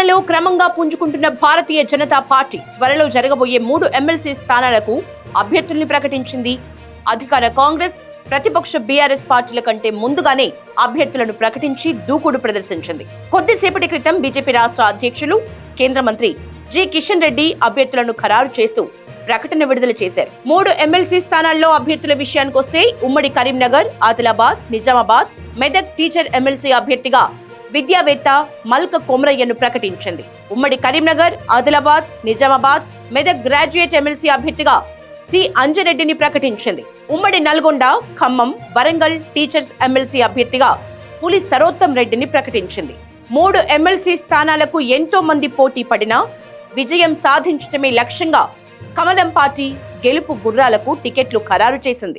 తెలంగాణలో క్రమంగా పుంజుకుంటున్న భారతీయ జనతా పార్టీ త్వరలో జరగబోయే 3 ఎమ్మెల్సీ స్థానాలకు అభ్యర్థుల్ని ప్రకటించింది. అధికార కాంగ్రెస్, ప్రతిపక్ష బీఆర్ఎస్ పార్టీల కంటే ముందుగానే అభ్యర్థులను ప్రకటించి దూకుడు ప్రదర్శించింది. కొద్దిసేపటి క్రితం బీజేపీ రాష్ట్ర అధ్యక్షులు, కేంద్ర మంత్రి జి కిషన్ రెడ్డి అభ్యర్థులను ఖరారు చేస్తూ ప్రకటన విడుదల చేశారు. 3 ఎమ్మెల్సీ స్థానాల్లో అభ్యర్థుల విషయానికొస్తే ఉమ్మడి కరీంనగర్, ఆదిలాబాద్, నిజామాబాద్, మెదక్ టీచర్ ఎమ్మెల్సీ అభ్యర్థిగా విద్యావేత్త మల్క కొమరయ్యను ప్రకటించింది. ఉమ్మడి కరీంనగర్, ఆదిలాబాద్, నిజామాబాద్, మెదక్ గ్రాడ్యుయేట్ ఎమ్మెల్సీ అభ్యర్థిగా సి అంజరెడ్డిని ప్రకటించింది. ఉమ్మడి నల్గొండ, ఖమ్మం, వరంగల్ టీచర్స్ ఎమ్మెల్సీ అభ్యర్థిగా పులి సరోత్తం రెడ్డిని ప్రకటించింది. 3 ఎమ్మెల్సీ స్థానాలకు ఎంతో మంది పోటీ పడినా విజయం సాధించడమే లక్ష్యంగా కమలం పార్టీ గెలుపు గుర్రాలకు టికెట్లు ఖరారు చేసింది.